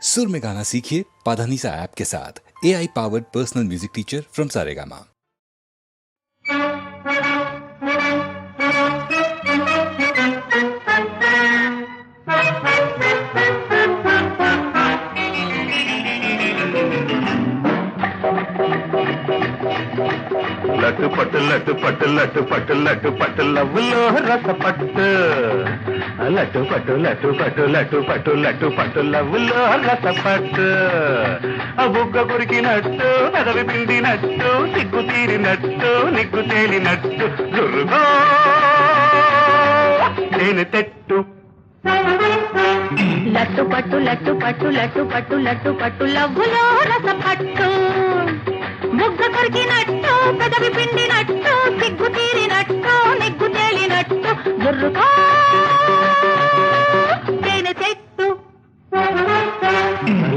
सुर में गाना सीखिए पाधानीसा ऐप के साथ। AI powered personal music teacher from Saregama. లట్టు పట్టు లట్టు పట్టు లట్టు పట్టు లట్టు పట్టు లవ్వులో రస పట్టు లట్టు పట్టు లట్టు పట్టు లట్టు పట్టు లట్టు పట్టు లవ్వులో రస పట్టు బుగ్గ కొరికినట్టు పెదవి పిండినట్టు సిగ్గు తీరినట్టు నిగ్గు తేలినట్టు దుర్గో నేను తెట్టు లట్టు పట్టు లట్టు పట్టు లట్టు పట్టు లట్టు పట్టు లవ్వులో రస పట్టు బుగ్గ కొరికినట్టు పెదవి పిండినట్టు సిగ్గు తీరినట్టు నిగ్గు తేలినట్టు జుర్రుకో తేనె చెట్టు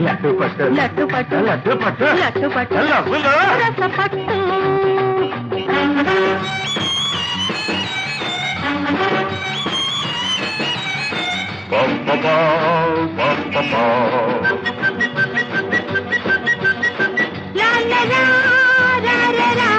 లట్టు పట్టు లట్టు పట్టు లట్టు పట్టు లట్టు పట్టు లవ్వులో రస పట్టు బొబ్బబా బొబ్బబా లా లా లా రా రా రా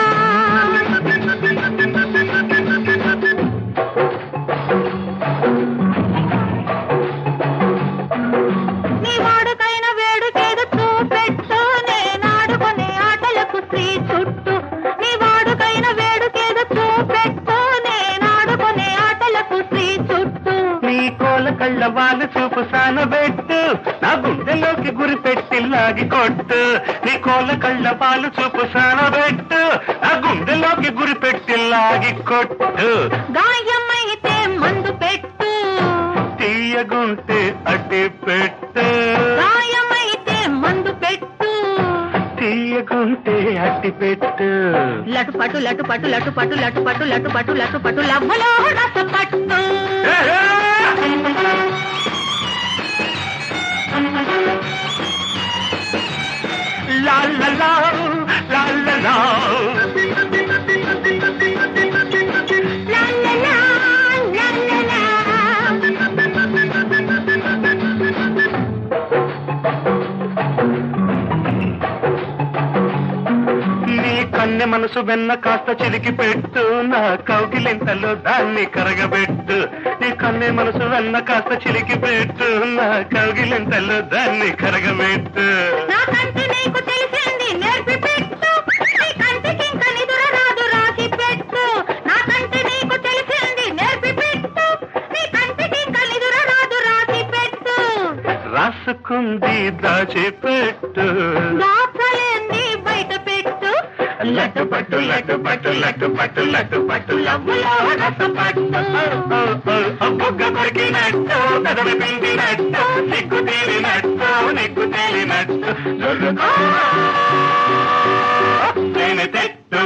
నీ వాడుకైన వేడుకేదో చూపెట్టు నేనాడుకునే ఆటలకు శ్రీ చుట్టూ నీ వాడుకైన వేడుకేదో చూపెట్టు నేనాడుకునే ఆటలకు శ్రీ చుట్టూ నీ కోల కళ్ళ వాళ్ళు చూపు సానబెట్టు నా గుండెలోకి గురి పెట్టి లాగి కొట్టు నీ కోల కళ్ళ పాలు చూపు సానబెట్టు నా గుండెలోకి గురి పెట్టి లాగి కొట్టు గాయమైతే మందు పెట్టు తీయగుంటే అడ్డి పెట్టు గాయమైతే మందు పెట్టు తీయగుంటే అడ్డి పెట్టు లటు పట్టు లటు పట్టు లటు పట్టు లటు పట్టు లటు పట్టు లటు పట్టు లవ్వులో రస పట్టు లా లా లా లా లా లా లా లా లా లా లా లా. నీ కన్నె మనసు వెన్న కాస్త చిలికి పెట్టు నా కౌగిలింతలో దాన్ని కరగబెట్టు నీ కన్నె మనసు వెన్న కాస్త చిలికి పెట్టు నా కౌగిలింతలో దాన్ని కరగబెట్టు నా కంటి నీకు తెలిసింది నేర్పి పెట్టు నీ కంటికి ఇంక నిదుర రాదు రాసి పెట్టు నా కంటి నీకు తెలిసింది నేర్పి పెట్టు నీ కంటికి ఇంక నిదుర రాదు రాసి పెట్టు రాసుకుంది దాచిపెట్టు దాచలేంది బయట పెట్టు లట్టు పట్టు లట్టు పట్టు లట్టు పట్టు లట్టు పట్టు లవ్వులో రస పట్టు బుగ్గ కొరికినట్టు పెదవి పిండినట్టు సిగ్గు తీరినట్టు నిగ్గు తేలినట్టు జుర్రుకో తేనె తెట్టు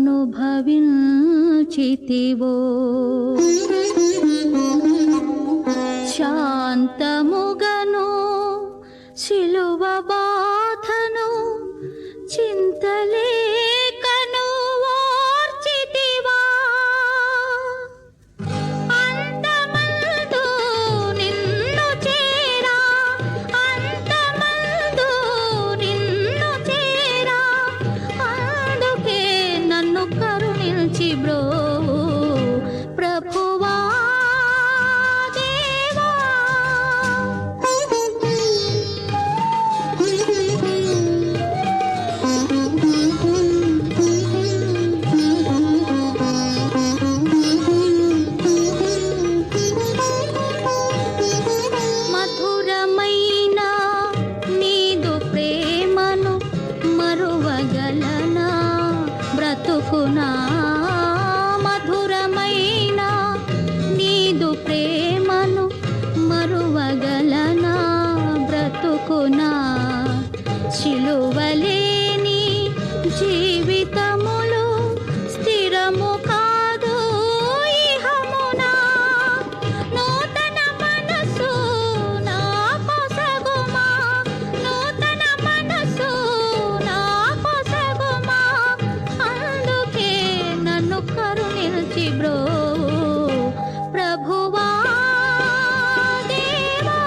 అనుభవించితివో శాంతముగను శిలువ బాధను చింతలేకను ఓర్చితివా అంతమందు నిన్ను చేరా అంతమందు నిన్ను చేరా అందుకే నన్ను కరుణించి బ్రోవు ప్రభువా దేవా మధురమైన నీదు ప్రేమను మరువగలనా బ్రతుకునా మధురమైన నీదు ప్రేమను మరువగలనా బ్రతుకునా శిలువలేని జీవితములు స్థిరము కాదు ఇహమునా నూతన మనసు నా కొసగుమా నూతన మనసు నా కొసగుమా అందుకే నన్ను కరుణించి బ్రో ప్రభువా దేవా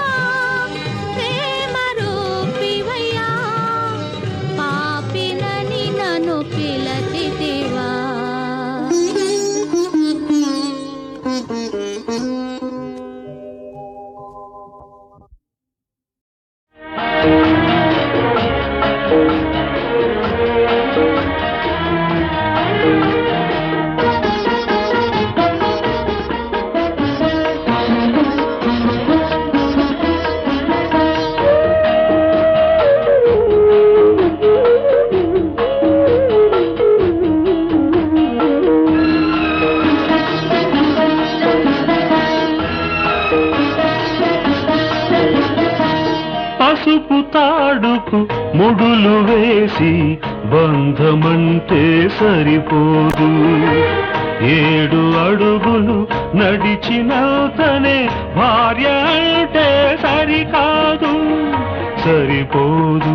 ప్రేమ రూపివయ్యా పాపినని నన్ను పిలచితివా పసుపు తాడుకు ముడులు వేసి బంధమంటే సరిపోదు 7 అడుగులు నడిచినతనే భార్య అంటే సరికాదు సరిపోదు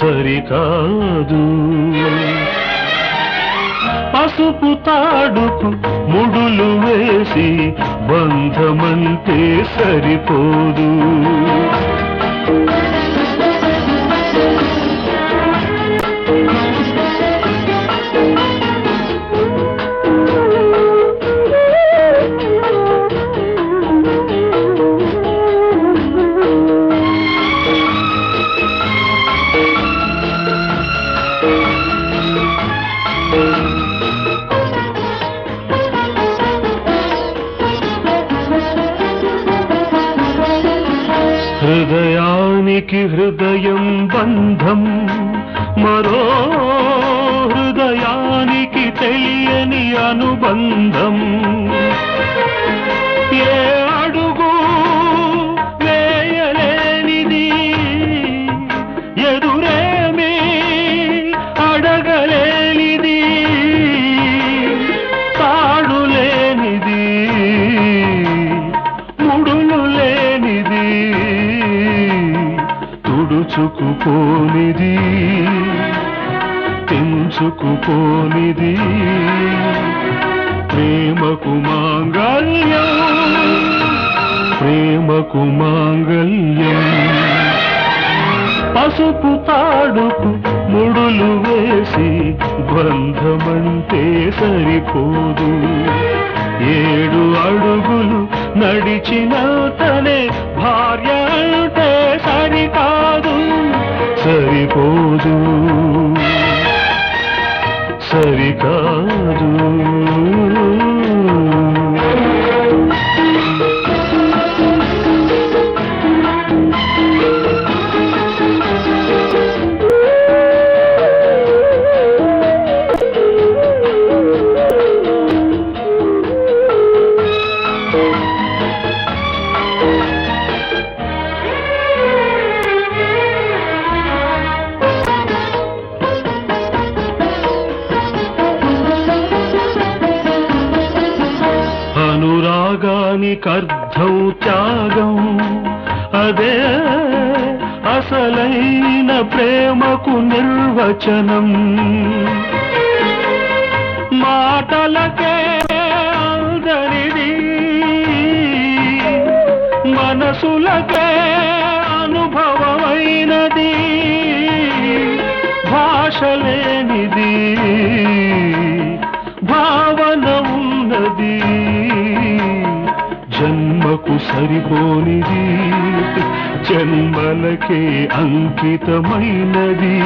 సరికాదు పసుపు తాడుకు ముడులు వేసి బంధమంటే సరిపోదు హృదయానికి హృదయం బంధం మరో హృదయానికి తెలియని అనుబంధం ఏ అడుగు వేయలేనిది ఎదురేమీ అడగలేనిది తాడు లేనిది ముడులు లేనిది తుడుచుకుపోనిది తెంచుకుపోనిది ప్రేమకు మాంగళ్యం ప్రేమకు మాంగళ్యం పసుపు తాడుకు ముడులు వేసి బంధమంటే సరిపోదు 7 అడుగులు నడిచినతనే భార్య అంటే సరికాదు సరిపోదు సరికాదు ప్రేమకర్థం త్యాగం, అదే అసలైన ప్రేమకు నిర్వచనం. మాటలకే అందరిది, మనసులకే అనుభవమైనది, భాష లేనిది భావన ఉన్నది, జన్మకు సరిపోనిది, జన్మలకే అంకితమైనది.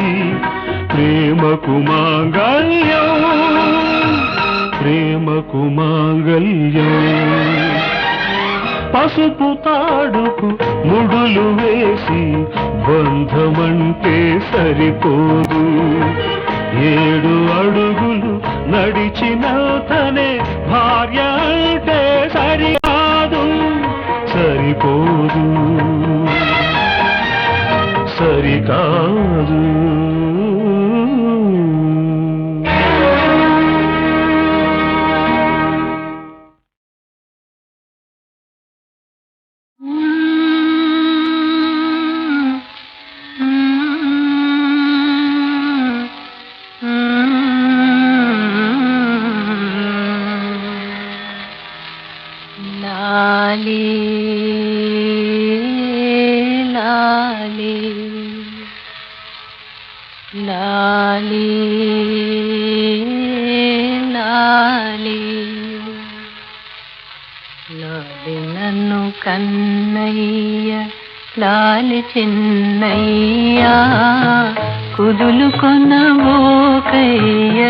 ప్రేమకు మాంగళ్యం, ప్రేమకు మాంగళ్యం. పసుపు తాడుకు ముడులు వేసి బంధమంటే సరిపోదు, 7 అడుగులు నడిచినతనే భార్య అంటే సరికాదు, సరిపోదు, సరికాదు. నన్ను కన్నయ్య లాలి చిన్నయ్యా, కుదులు కొనబోకయ్య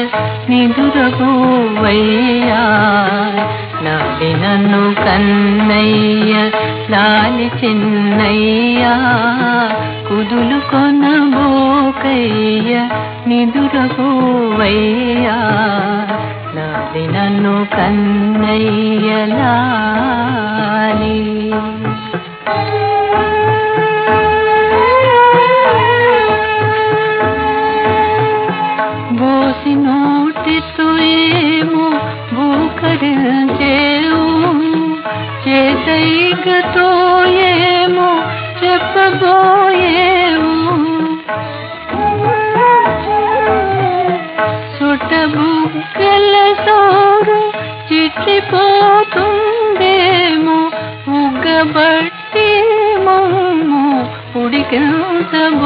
నిదురబోవయ్యా. లాలి నన్ను కన్నయ్య లాలి చిన్నయ్యా, కుదులు కొనబోకయ్య నిదురబోవయ్యా. లాలి నన్ను కన్నయ్య లాలి. బోసి నోటితో ఏమో బూకరించేవు, చేతైగతో ఏమో చెప్పబోయేవు. సుట బుగ్గల సోరు చిట్లిపోతుందేమో, ఉగ్గబట్టి మమ్ము ఉడికించబోకోయి.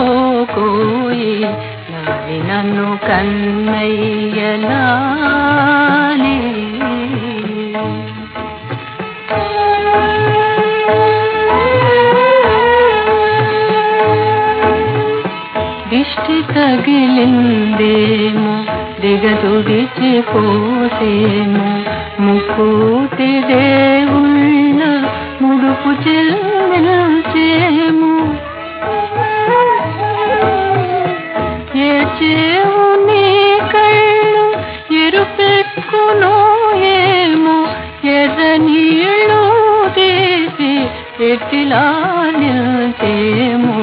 లాలి నన్ను కన్నయ్య లాలి. దిష్టి తగిలిందేమో, దిగదుడిచిపోసేమో, ముక్కోటి దేవుళ్ళ ముడుపు చెల్లించేమో. ఏచేవు నీ కళ్ళు ఎరుపెక్కునో ఏమో, ఎర్ర నీళ్ళు తీసి ఎట్టిలా నిల్చేమో.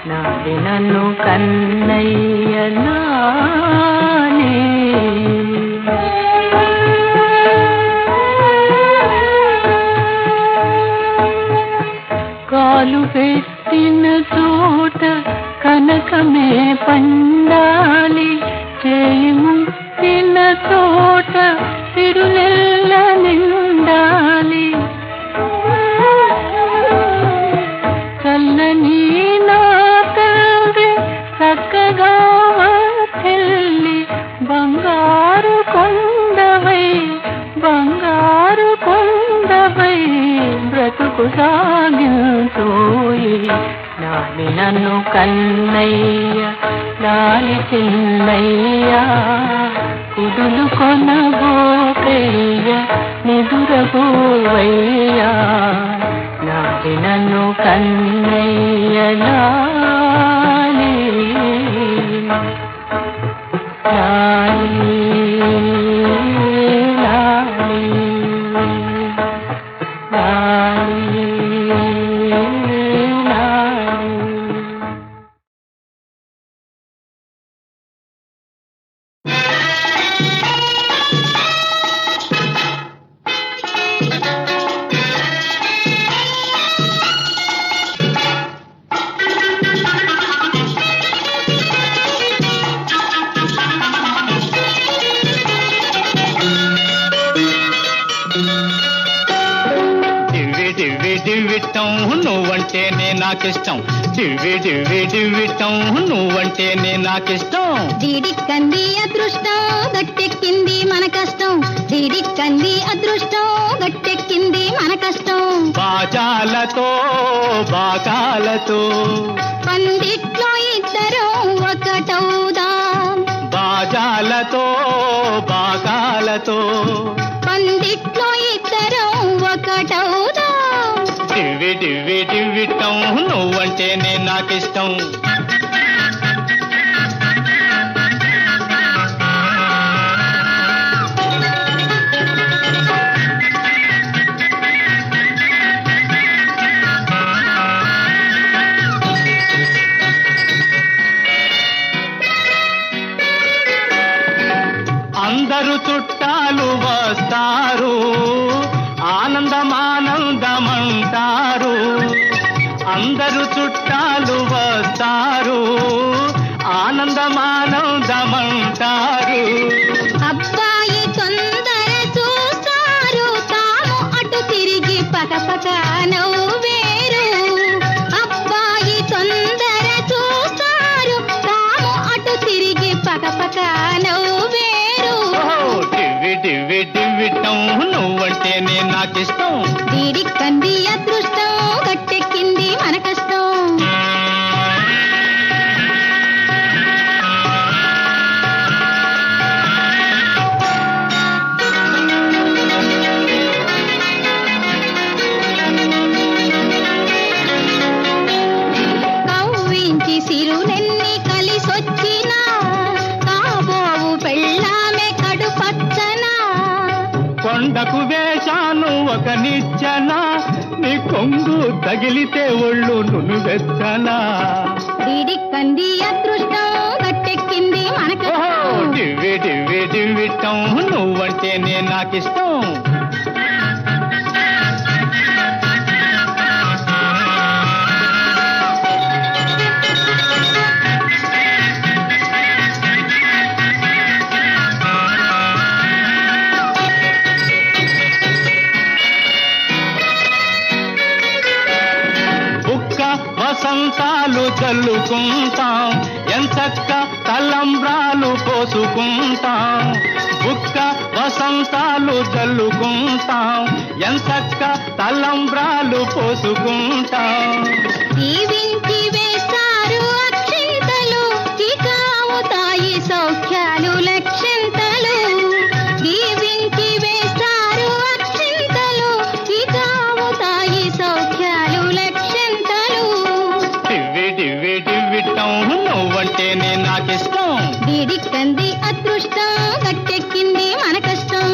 లాలి నన్ను కన్నయ్య లాలి. కాలు పెట్టిన చోట కనకమే పండాలి, చేయి ముట్టిన చోట తిరునెల్ల నిండాలి. చల్లని నా తండ్రి చక్కగా వర్ధిల్లి, బంగారు కొండవై బంగారు కొండవై బ్రతుకు సాగించోయి. లాలి నన్ను కన్నయ్య లాలి చిన్నయ్య, కుదులు కొనబోకయ్య నిదురబోవయ్యా. లాలి నన్ను కన్నయ్య లాలి లాలి లాలి లాలి లాలి. నాకిష్టం. దివ్వి దివ్వి దివ్విటం నువ్వంటేనే నాకిష్టం. దీడిక్కంది అదృష్టం గట్టెక్కింది మన కష్టం. దీడిక్కంది అదృష్టం గట్టెక్కింది మన కష్టం. బాజాలతో బాకాలతో పందిట్లో ఇద్దరం ఒకటవుదాం. బాజాలతో బాకాలతో పందిట్లో ఇద్దరం ఒకటవుదాం. దివ్వి దివ్వి దివ్విటం నువ్వంటేనే నాకిష్టం. అందరూ చుట్టాలు వస్తారు, ఆనందమానందమంటారు. అందరూ చుట్టాలు వస్తారు, ఆనందమానందమంటారు. అబ్బాయి తొందర చూస్తారు, తాము అటు తిరిగి పకపక నవ్వేరు. అబ్బాయి తొందర చూస్తారు, తాము అటు తిరిగి పకపక నవ్వేరు. దివ్వి దివ్వి దివ్విటం నువ్వంటేనే నాకిష్టం. దీడిక్కంది అదృష్టం గట్టెక్కింది మన కష్టం. కవ్వించి సిరులెన్ని కలిసొచ్చినా కాబోవు పెళ్ళామె కడుపచ్చనా. కొండకు వేశాను ఒక నిచ్చెన, నీ కొంగు తగిలితే ఒళ్ళు నునువెచ్చనా. దీడిక్కంది అదృష్టం గట్టెక్కింది మన కష్టం. దివ్వి దివ్వి దివ్విటం నువ్వంటేనే నాకిష్టం. బుక్క వసంతాలు చల్లుకుంటాం, ఎంచక్క తలంబ్రాలు పోసుకుంటాం. బుక్క వసంతాలు చల్లుకుంటాం, ఎంచక్క తలంబ్రాలు పోసుకుంటాం. దీవించి వేస్తారు అక్షింతలు, ఇక అవుతాయి సౌఖ్యాలు లక్షింతలు. దీవించి వేస్తారు అక్షింతలు, ఇక అవుతాయి సౌఖ్యాలు లక్షింతలు. దివ్వి దివ్వి దివ్విటం నువ్వంటేనే నాకిష్టం. దీడిక్కంది అదృష్టం గట్టెక్కింది మన కష్టం.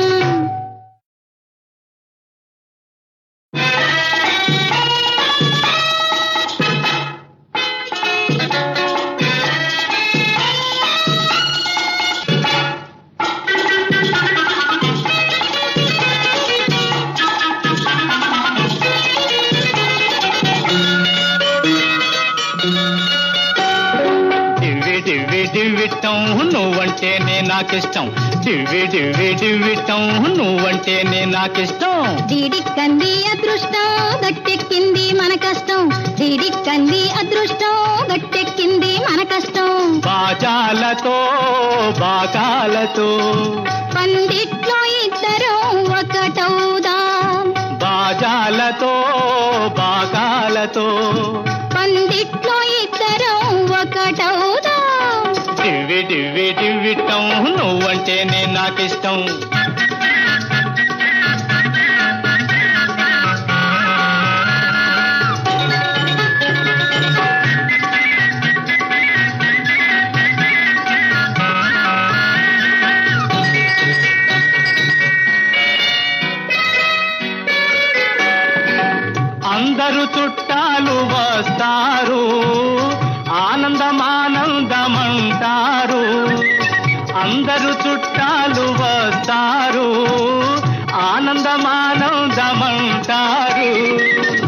దివ్వి దివ్వి దివ్విటం నువ్వంటేనే నాకిష్టం. దివ్వి దివ్వి దివ్విటం నువ్వంటేనే నాకిష్టం. దీడిక్కంది అదృష్టం గట్టెక్కింది మన కష్టం. దీడిక్కంది అదృష్టం గట్టెక్కింది మన కష్టం. బాజాలతో బాకాలతో పందిట్లో ఇద్దరం ఒకటవుదాం. బాజాలతో బాకాలతో పందిట్లో ఇద్దరం ఒకటవుదాం. దివ్వి దివ్వి దివ్విటం నువ్వంటేనే నాకిష్టం. అందరూ చుట్టాలు వస్తారు, ఆనందమానందమంటారు. అందరూ చుట్టాలు వస్తారు, ఆనందమానందమంటారు.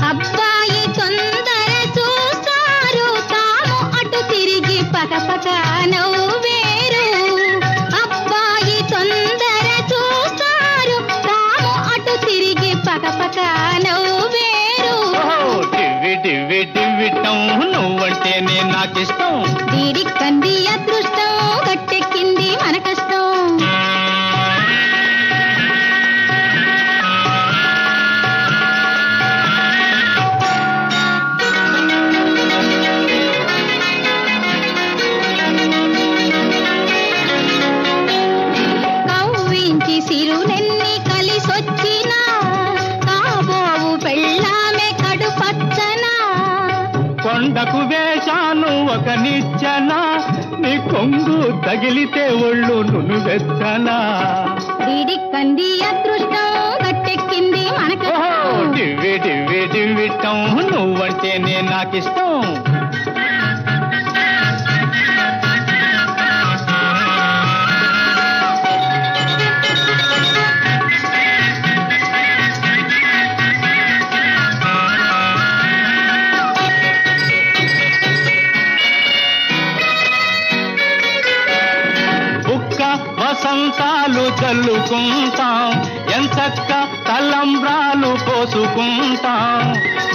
అబ్బాయి తొందర చూస్తారు, తాము అటు తిరిగి పకపక నవ్వేరు. అబ్బాయి తొందర చూస్తారు, తాము అటు తిరిగి పకపక నవ్వేరు. దివ్వి దివ్వి దివ్విటం నువ్వంటేనే నాకిష్టం. వీడికంది అదృష్టం గట్టెక్కింది మన కష్టం. కవ్వించి సిరులెన్ని కలిసొచ్చినా కాబోవు పెళ్ళామే కడు పచ్చనా. కొండకు వేశాను ఒక నిచ్చెన, నీ కొంగు తగిలితే ఒళ్ళు నునువెచ్చనా. వీడికంది అదృష్టం గట్టెక్కింది మన కష్టం. డివ్వి డివ్వి డివ్విట్టం నువ్వంటేనే నాకిష్టం. వసంతాలు చల్లుకుంటాం, ఎంచక్క తలంబ్రాలు పోసుకుంటాం.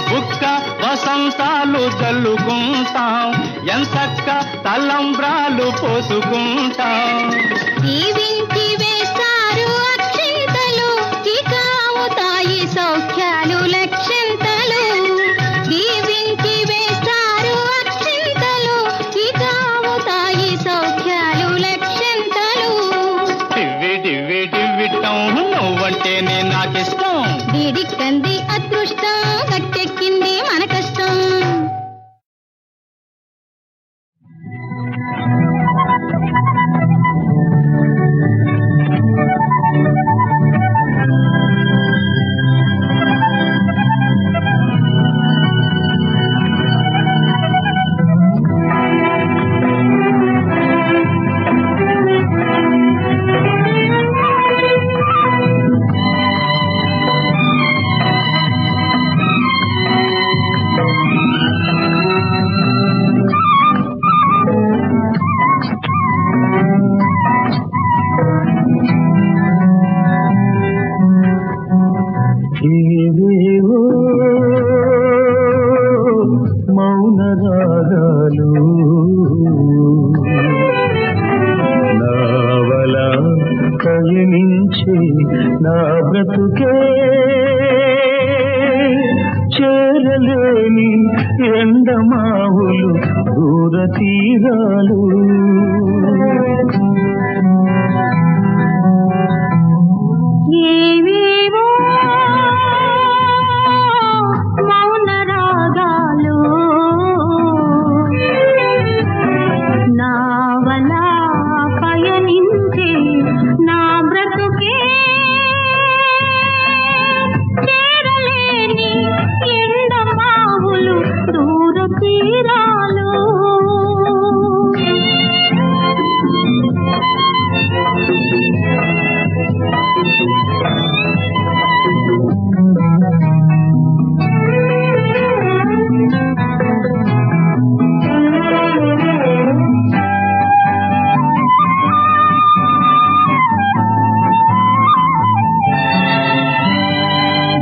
బుక్క వసంతాలు చల్లుకుంటాం, ఎంచక్క తలంబ్రాలు పోసుకుంటాం. దీవించి వేస్తారు అక్షింతలు ఇక అవుతాయి సౌఖ్యాలు లక్షింతలు. దీవించి వేస్తారు అక్షింతలు ఇక అవుతాయి సౌఖ్యాలు లక్షింతలు. డివ్వి డివ్వి డివ్విట్టం నువ్వంటేనే నాకిష్టం. వీడికంది అదృష్టం గట్టెక్కింది మన కష్టం. ఏవేవో మౌన రాగాలు నావల కవినించి నా బ్రతుకే చేరలేని ఎండమావులు దూర తీరాలు. ఏవేవో మౌన రాగాలు నావల పయనించే నా బ్రతుకే చేరలేని ఎండమావులు దూర తీరాలు.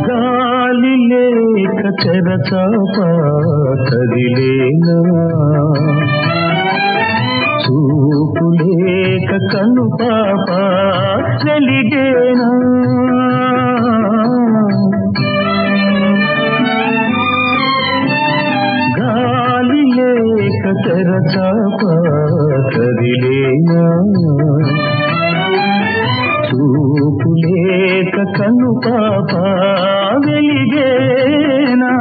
గాలి లేక తెరచాప కదిలేనా, చూపు లేక కను పాప వెలిగేనా. గాలి లేక తెరచాప కదిలేనా, చూపు లేక కను పాప వెలిగేనా.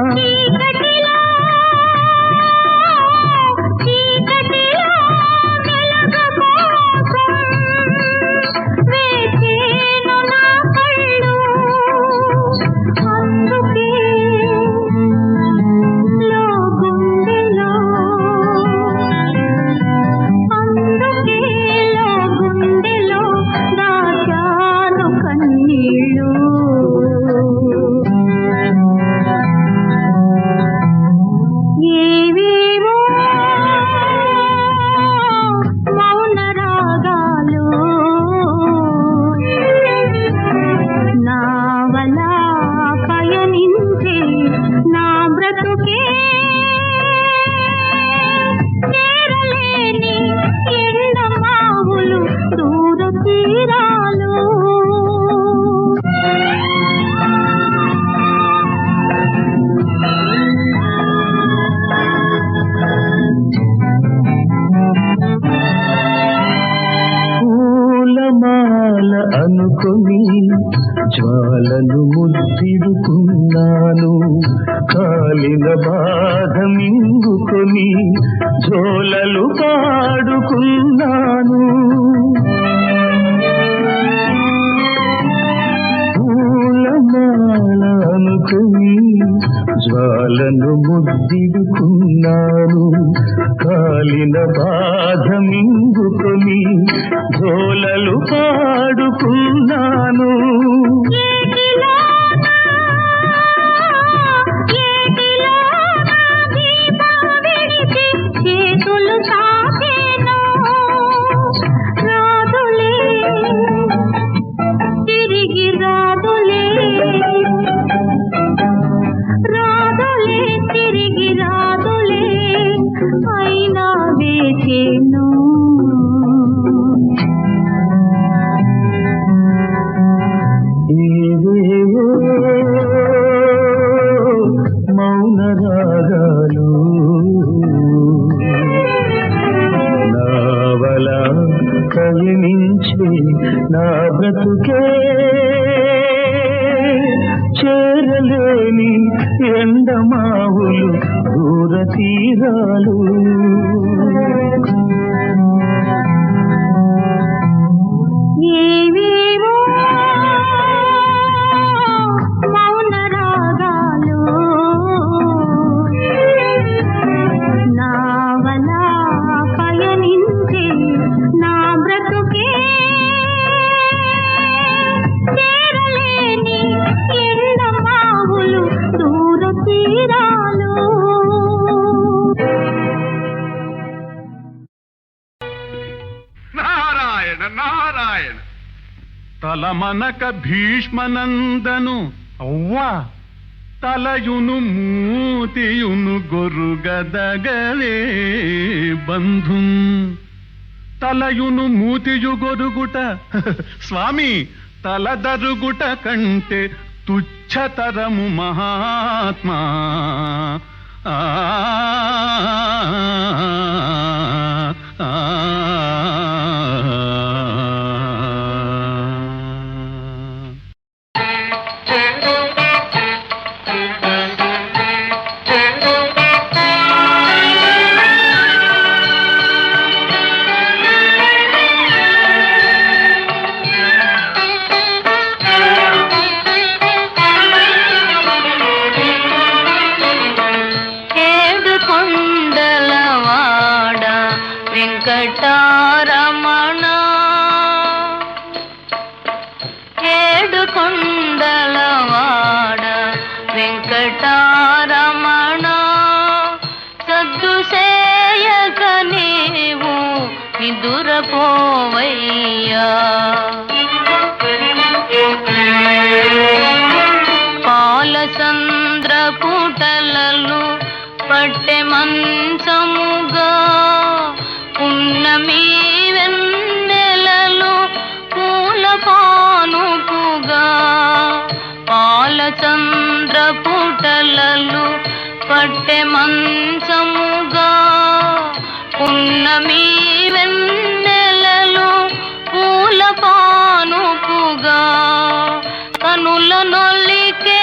జోలలు పాడుకున్నాను. పూలమాల అనుకుని జ్వాలను ముద్దిడుకున్నాను. కాలిన బాధ మింగుకొని జోలలు పాడుకున్నాను. మౌన రాగాలు నావల కలిమించి నా బ్రతుకే చేరలేని ఎండమావులు దూర తీరాలు. నారాయణ నారాయణ తలమనక భీష్మనందను అవ్వా తలయును మూతియును గొరుగదగలే బంధు తలయును మూతియు గొరుగుట స్వామి తలదరుగుట కంటే తుచ్చతరము మహాత్మా. వెంకటారమణ ఏడుకొండలవాడ వెంకటారమణ సద్దు సేయక నీవు నిదురపోవయ్యా. పాలసంద్ర పుటలలు పట్టె మంచముగా పున్నమి వెన్నెలలు పూల పానుపుగా. పాలచంద్ర పుటలలు పట్టె మంచముగా పున్నమి వెన్నెలలు పూల పానుపుగా. కనుల నొల్లికే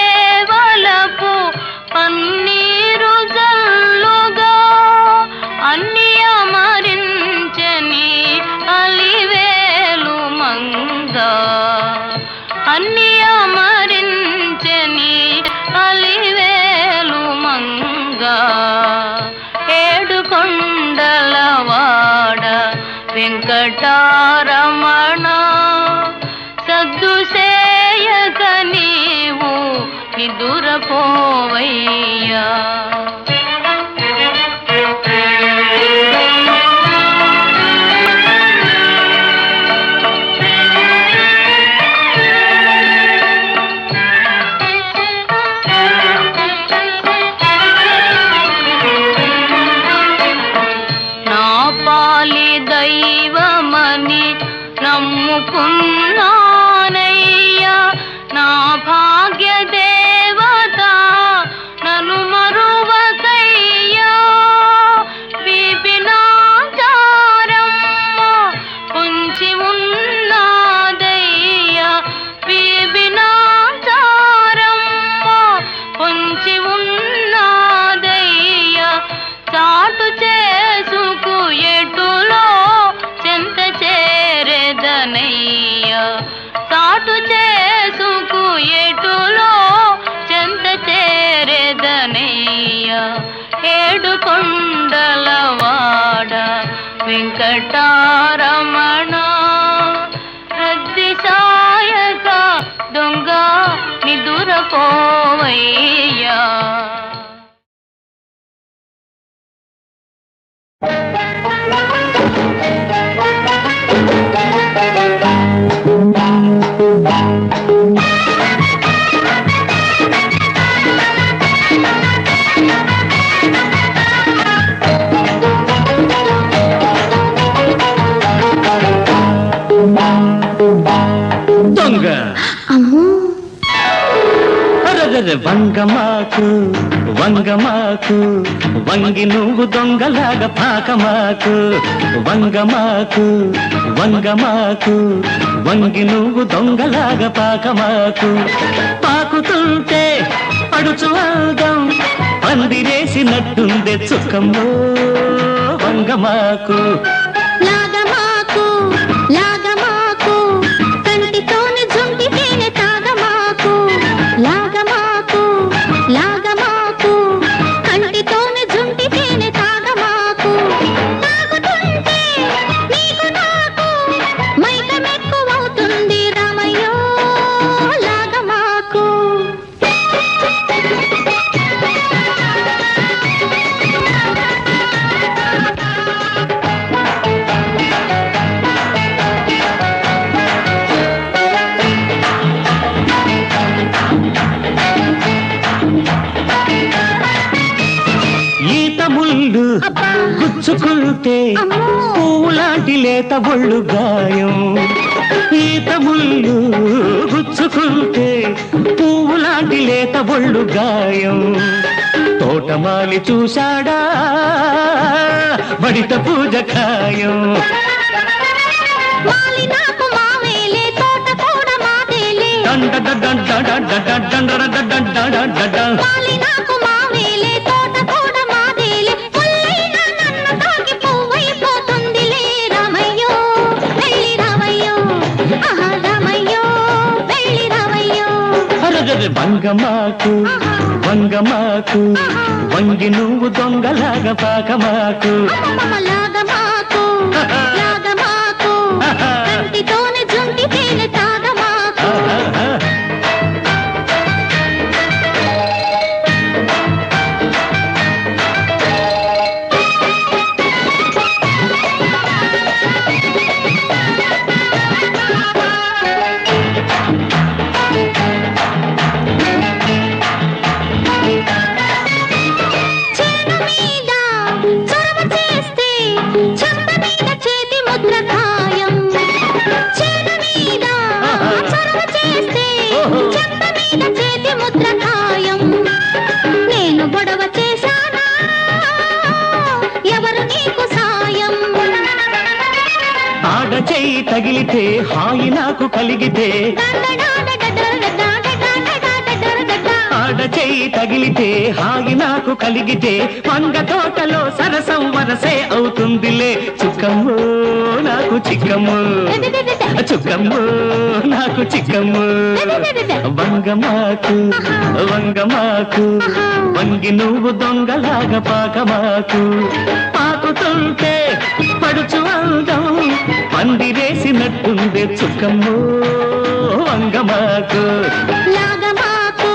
వలపు పన్నీరు జల్లుగా అన్ని అమరించని అలివేలు మంగా. అన్ని అమరించని అలివేలు మంగా. ఏడుకొండలవాడ వెంకటారమణ సద్దు సేయక నీవు నిదురపోవయ్యా. దైవమని నమ్ముకున్నానయ్యా. నా భాగ్య దేవత నన్ను మరువకయ్యా. విపినాచారమ్మ పొంచి ఉన్నదయ్యా. విపినాచారమ్మ పొంచి ఉన్నదయ్యా. చాటు చే వెంకటారమణ రద్ది సాయక దొంగ నిదురపోవయ్యా. దొంగ వంగమాకు వంగమాకు వంగి నువ్వు దొంగలాగా పాకమాకు వంగమాకు వంగమాకు వంగి నువ్వు దొంగలాగా పాకమాకు పాకుతుంటే పడుచు అందం పందిరేసినట్టుందే చుక్కమ్మో వంగమాకు లాగమాకు లాగమాకు కంటితోని జుంటితేనే తాగమాకు లాగమాకు లాగమాకు కంటితోని జుంటితేనే తాగమాకు తాగుతుంటే నీకు నాకు మైకమెక్కువవుతుంది రామయ్యో లాగమాకు. ఈత ముళ్ళు గుచ్చుకుంటే పూలాంటి లేత ఒళ్ళు గాయం ఈత ముళ్ళు గుచ్చుకుంటే పూలాంటి లేత ఒళ్ళు గాయం తోటమాలి చూశాడా బడిత పూజ ఖాయం మాలి నాకు మావేలే తోట కూడా మాదేలే మాలి నాకు మావేలే తోట కూడా మాదేలే ముల్లైనా నన్ను తాకి పువ్వైపోతుందిలే రామయ్యో వెళ్ళి రామయ్యో ఆహా రామయ్యో వెళ్ళి రామయ్యో. వంగమాకు వంగమాకు వంగి నువ్వు దొంగలాగా పాకమాకు అమ్మమ్మ లాగమాకు లాగమాకు కంటితోనే జుంటితేనే తాగమాకు. చేను మీద చొరవ చేస్తే చెంప మీద చేతి ముద్ర ఖాయం. చేను మీద చొరవ చేస్తే చెంప మీద చేతి ముద్ర ఖాయం. నేను గొడవ చేశానా ఎవరు నీకు సాయం. ఆడ చెయ్యి తగిలితే హాయి నాకు కలిగితే ఆడ చెయ్యి తగిలితే హాయి నాకు కలిగితే వంగ తోటలో సరసం వరసే అవుతుందిలే చుక్కమ్ము నాకు చిక్కమ్ము చుక్కమ్ము నాకు చిక్కమ్ము వంగమాకు వంగమాకు వంగి నువ్వు దొంగలాగా పాకమాకు పాకుతుంటే పడుచు అందం పందిరేసినట్టుందే చుక్కమ్ము వంగమాకు లాగమాకు